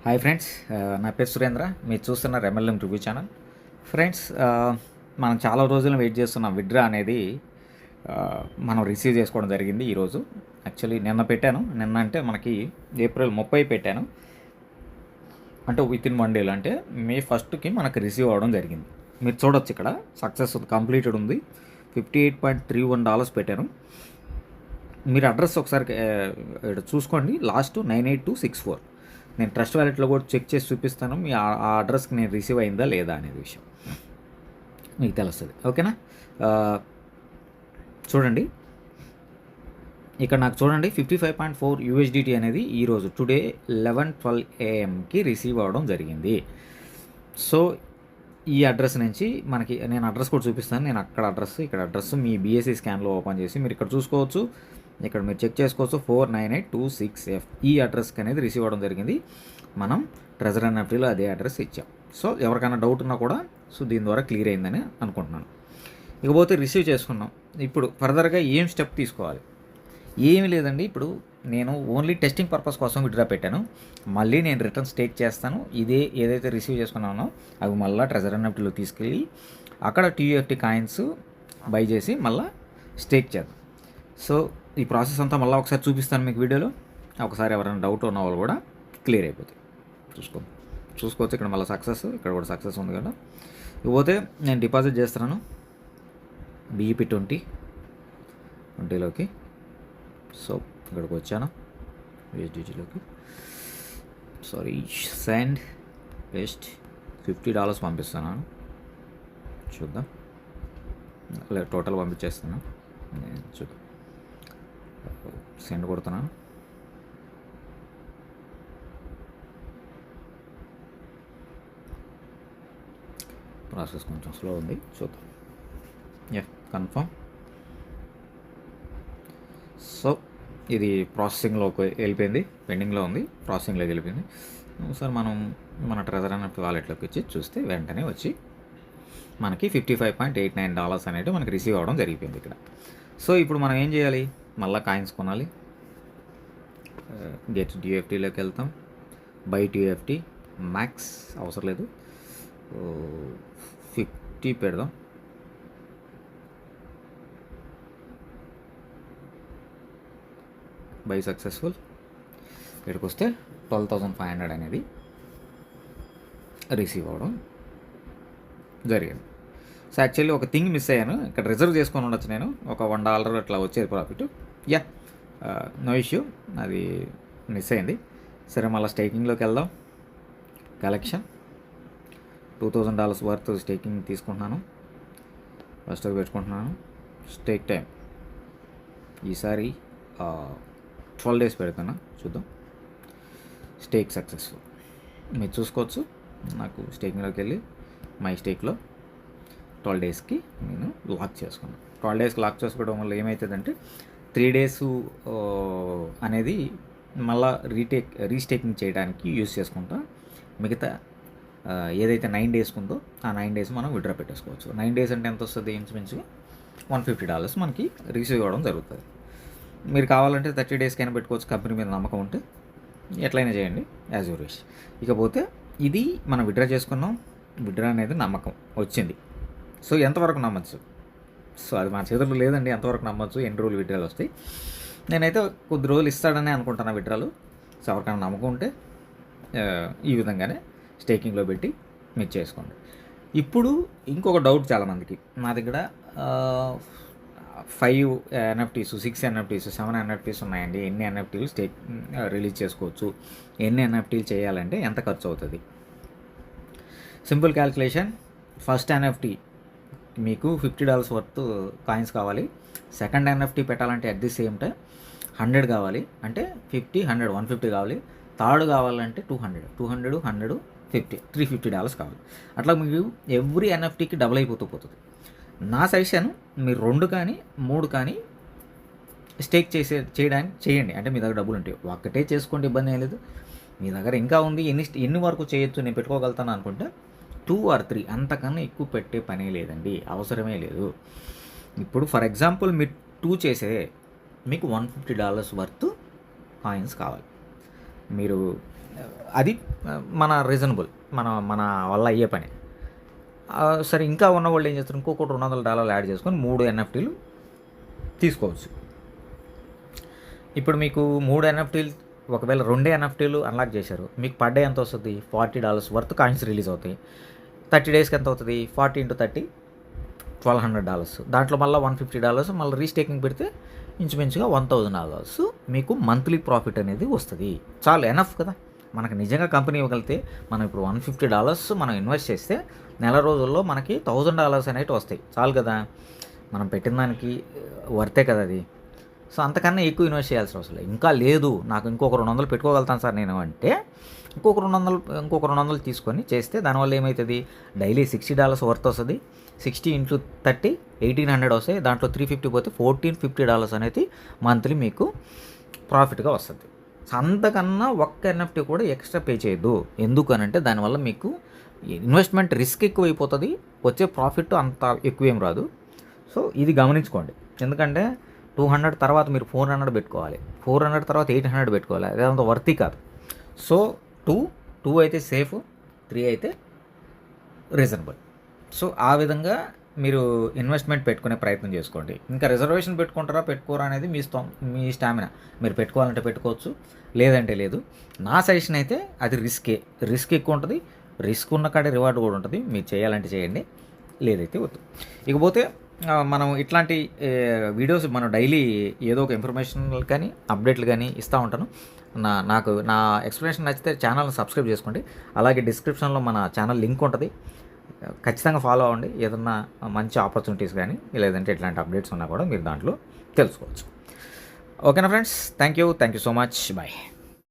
Hi friends, నా పేరు సురేంద్ర. మీరు చూస్తున్నారు ఎంఎల్ఎం రివ్యూ ఛానల్. ఫ్రెండ్స్, మనం చాలా రోజులు వెయిట్ చేస్తున్న విత్డ్రా అనేది మనం రిసీవ్ చేసుకోవడం జరిగింది ఈరోజు. యాక్చువల్లీ నిన్న అంటే మనకి ఏప్రిల్ 30 పెట్టాను, అంటే వితిన్ 1 డేలో, అంటే మే 1కి మనకు రిసీవ్ అవ్వడం జరిగింది. మీరు చూడొచ్చు ఇక్కడ సక్సెస్ కంప్లీటెడ్ ఉంది. $58.31 పెట్టాను. మీరు అడ్రస్ ఒకసారి చూసుకోండి, లాస్ట్ 98264. నేను ట్రస్ట్ వ్యాలెట్లో కూడా చెక్ చేసి చూపిస్తాను, మీ ఆ అడ్రస్కి నేను రిసీవ్ అయిందా లేదా అనే విషయం మీకు తెలుస్తుంది. ఓకేనా? చూడండి ఇక్కడ నాకు చూడండి, 55.4 USDT అనేది ఈరోజు టుడే 11:12 AM రిసీవ్ అవ్వడం జరిగింది. సో ఈ అడ్రస్ నుంచి మనకి, నేను అడ్రస్ కూడా చూపిస్తాను. నేను అక్కడ అడ్రస్, ఇక్కడ అడ్రస్, మీ BSC స్కాన్లో ఓపెన్ చేసి మీరు ఇక్కడ చూసుకోవచ్చు. ఇక్కడ మీరు చెక్ చేసుకోవచ్చు, 49826F ఈ అడ్రస్కి అనేది రిసీవ్ అవ్వడం జరిగింది. మనం ట్రెజర్ ఎన్ఎఫ్టీలో అదే అడ్రస్ ఇచ్చాం. సో ఎవరికైనా డౌట్ ఉన్నా కూడా దీని ద్వారా క్లియర్ అయిందని అనుకుంటున్నాను. ఇకపోతే రిసీవ్ చేసుకున్నాం. ఇప్పుడు ఫర్దర్గా ఏం స్టెప్ తీసుకోవాలి? ఏమీ లేదండి. ఇప్పుడు నేను ఓన్లీ టెస్టింగ్ పర్పస్ కోసం విత్డ్రా పెట్టాను. మళ్ళీ నేను రిటర్న్ స్టేక్ చేస్తాను. ఏదైతే రిసీవ్ చేసుకున్నానో అవి మళ్ళీ ట్రెజర్ ఎన్ఎఫ్టీలో తీసుకెళ్ళి అక్కడ TUFT కాయిన్స్ బై చేసి మళ్ళీ స్టేక్ చేద్దాం. సో ఈ ప్రాసెస్ అంతా మళ్ళీ ఒకసారి చూపిస్తాను మీకు వీడియోలో. ఒకసారి ఎవరైనా డౌట్ ఉన్న వాళ్ళు కూడా క్లియర్ అయిపోతాయి. చూసుకోవచ్చు. ఇక్కడ మళ్ళీ సక్సెస్, ఇక్కడ కూడా సక్సెస్ ఉంది కదా. ఇకపోతే నేను డిపాజిట్ చేస్తున్నాను BEP 20లోకి. సో ఇక్కడికి వచ్చాను, USDTలోకి. సెండ్ పేస్ట్ $50 పంపిస్తున్నాను. చూద్దాం, టోటల్ పంపించేస్తున్నాను. చూద్దాం, సెండ్ కొడుతున్నాను. ప్రాసెస్ కొంచెం స్లో ఉంది, చూద్దాం. కన్ఫర్మ్. సో ఇది ప్రాసెసింగ్లోకి వెళ్ళిపోయింది, పెండింగ్లో ఉంది, ప్రాసెసింగ్లోకి వెళ్ళిపోయింది. ఒకసారి మనం మన ట్రెజర్ ఎన్ఎఫ్టీ వాలెట్లోకి వచ్చి చూస్తే వెంటనే వచ్చి మనకి $55.89 అనేది మనకి రిసీవ్ అవ్వడం జరిగిపోయింది ఇక్కడ. సో ఇప్పుడు మనం ఏం చేయాలి? మళ్ళీ కాయిన్స్ కొనాలి. గెట్ TUFTలోకి వెళ్తాం. బై TUFT మ్యాక్స్ అవసరం లేదు, 50 పెడదాం. By successful. ఇక్కడికి వస్తే 12,500 అనేది రిసీవ్ అవ్వడం జరిగింది. సో యాక్చువల్లీ ఒక థింగ్ మిస్ అయ్యాను. ఇక్కడ రిజర్వ్ చేసుకొని ఉండొచ్చు నేను, ఒక $1 అట్లా వచ్చేది ప్రాఫిట్. నో ఇష్యూ, అది మిస్ అయింది. సరే, మళ్ళీ స్టేకింగ్లోకి వెళ్దాం. కలెక్షన్ $2,000 వర్త్ స్టేకింగ్ తీసుకుంటున్నాను. ఫస్ట్ పెట్టుకుంటున్నాను. స్టేక్ టైం ఈసారి 12 days పెడుతున్నా, చూద్దాం. Stake successful. మీరు చూసుకోవచ్చు, నాకు స్టేకింగ్లోకి వెళ్ళి మై స్టేక్లో 12 daysకి నేను లాక్ చేసుకున్నాను. 12 daysకి లాక్ చేసుకోవడం వల్ల ఏమవుతుందంటే 3 days అనేది మళ్ళీ రీస్టేకింగ్ చేయడానికి యూజ్ చేసుకుంటా. మిగతా ఏదైతే 9 days ఉందో ఆ 9 days మనం విత్డ్రా పెట్టేసుకోవచ్చు. 9 days అంటే ఎంత వస్తుంది? ఇంచుమించుగా $150 మనకి రిసీవ్ అవ్వడం జరుగుతుంది. మీరు కావాలంటే 30 daysకైనా పెట్టుకోవచ్చు, కంపెనీ మీద నమ్మకం ఉంటే. ఎట్లయినా చేయండి, యాజ్ యూర్ విష్. ఇకపోతే ఇది మనం విత్డ్రా చేసుకున్నాం. విత్డ్రా అనేది నమ్మకం వచ్చింది. సో ఎంతవరకు నమ్మచ్చు? సో అది మన చేతుల్లో లేదండి, ఎంతవరకు నమ్మచ్చు, ఎన్ని రోజులు విత్డ్రాలు వస్తాయి. నేనైతే కొద్ది రోజులు ఇస్తాడని అనుకుంటున్నా విత్డ్రాలు. సో ఎవరికైనా నమ్మకం ఉంటే ఈ విధంగానే స్టేకింగ్లో పెట్టి మీరు చేసుకోండి. ఇప్పుడు ఇంకొక డౌట్ చాలామందికి, నా దగ్గర 5 NFTs, 6 NFTs, 7 NFTs ఉన్నాయండి, ఎన్ని NFTలు రిలీజ్ చేసుకోవచ్చు, ఎన్ని NFTలు చేయాలంటే ఎంత ఖర్చు అవుతుంది? Simple calculation. ఫస్ట్ NFT మీకు $50 వర్త్ కాయిన్స్ కావాలి. సెకండ్ NFT పెట్టాలంటే అట్ ది సేమ్ టైం 100 కావాలి, అంటే 50, 100, 150 కావాలి. థర్డ్ కావాలంటే 200, 100, 50, $350 కావాలి. అట్లా మీకు ఎవ్రీ NFTకి డబుల్ అయిపోతుంది. నా సజెషన్, మీరు 2 కానీ 3 కానీ స్టేక్ చేయడానికి చేయండి. అంటే మీ దగ్గర డబ్బులు ఉంటాయి, ఒక్కటే చేసుకోండి, ఇబ్బంది ఏం లేదు. మీ దగ్గర ఇంకా ఉంది, ఎన్ని వరకు చేయొచ్చు, నేను పెట్టుకోగలుగుతాను అనుకుంటే 2 or 3, అంతకన్నా ఎక్కువ పెట్టే పనే లేదండి, అవసరమే లేదు. ఇప్పుడు ఫర్ ఎగ్జాంపుల్ మీరు 2 చేసే మీకు $150 వర్త్ కాయిన్స్ కావాలి. మీరు అది మన రీజనబుల్ మన మన వల్ల అయ్యే పని. సరే ఇంకా ఉన్నవాళ్ళు ఏం చేస్తారు, ఇంకొక $200 యాడ్ చేసుకొని 3 ఎన్ఎఫ్టీలు తీసుకోవచ్చు. ఇప్పుడు మీకు 3 ఎన్ఎఫ్టీలు ఒకవేళ 2 ఎన్ఎఫ్టీలు అన్లాక్ చేశారు, మీకు పర్ డే ఎంత వస్తుంది, $40 వర్త్ కాయిన్స్ రిలీజ్ అవుతాయి. 30 డేస్కి ఎంత అవుతుంది, 40 × 30 $1200. దాంట్లో మళ్ళీ $150 మళ్ళీ రీస్టేకింగ్ పెడితే ఇంచుమించుగా $1000 మీకు మంత్లీ ప్రాఫిట్ అనేది వస్తుంది. చాలు, ఎనఫ్ కదా. మనకు నిజంగా కంపెనీ ఇవ్వగలిగితే మనం ఇప్పుడు $150 మనం ఇన్వెస్ట్ చేస్తే నెల రోజుల్లో మనకి $1000 అనేవి వస్తాయి. చాలు కదా, మనం పెట్టిన దానికి వర్తే కదా అది. సో అంతకన్నా ఎక్కువ ఇన్వెస్ట్ చేయాల్సిన అవసరం లేదు. ఇంకా లేదు నాకు ఇంకొక 200 పెట్టుకోగలుగుతాను సార్ నేను అంటే ఇంకొక 200 తీసుకొని చేస్తే దానివల్ల ఏమవుతుంది, డైలీ $60 వర్త్ వస్తుంది. 60 × 30 1800 వస్తాయి. దాంట్లో 350 పోతే $1450 అనేది మంత్లీ మీకు ప్రాఫిట్గా వస్తుంది. సో అంతకన్నా ఒక్క ఎన్ఎఫ్టీ కూడా ఎక్స్ట్రా పే చేయొద్దు. ఎందుకనంటే దానివల్ల మీకు ఇన్వెస్ట్మెంట్ రిస్క్ ఎక్కువ అయిపోతుంది, వచ్చే ప్రాఫిట్ అంత ఎక్కువేం రాదు. సో ఇది గమనించుకోండి. ఎందుకంటే 200 తర్వాత మీరు 400 పెట్టుకోవాలి, 400 తర్వాత 800 పెట్టుకోవాలి. అదంత వర్తీ కాదు. సో 2 అయితే సేఫ్, 3 అయితే రీజనబుల్. సో ఆ విధంగా మీరు ఇన్వెస్ట్మెంట్ పెట్టుకునే ప్రయత్నం చేసుకోండి. ఇంకా రిజర్వేషన్ పెట్టుకుంటారా పెట్టుకోరా అనేది మీ స్టామినా. మీరు పెట్టుకోవాలంటే పెట్టుకోవచ్చు, లేదంటే లేదు. నా సజెషన్ అయితే అది రిస్క్ ఎక్కువ ఉంటుంది. రిస్క్ ఉన్న కాడే రివార్డ్ కూడా ఉంటుంది. మీరు చేయాలంటే చేయండి, లేదైతే వద్దు. ఇకపోతే మనం ఇట్లాంటి వీడియోస్ మనం డైలీ ఏదో ఒక ఇన్ఫర్మేషన్లు కానీ అప్డేట్లు కానీ ఇస్తూ ఉంటాను. నాకు నా ఎక్స్ప్లెనేషన్ నచ్చితే ఛానల్ని సబ్స్క్రైబ్ చేసుకోండి. అలాగే డిస్క్రిప్షన్లో మన ఛానల్ లింక్ ఉంటుంది, ఖచ్చితంగా ఫాలో అవ్వండి. ఏదన్నా మంచి ఆపర్చునిటీస్ కానీ లేదంటే ఇట్లాంటి అప్డేట్స్ ఉన్నా కూడా మీరు దాంట్లో తెలుసుకోవచ్చు. ఓకేనా friends, thank you so much, bye.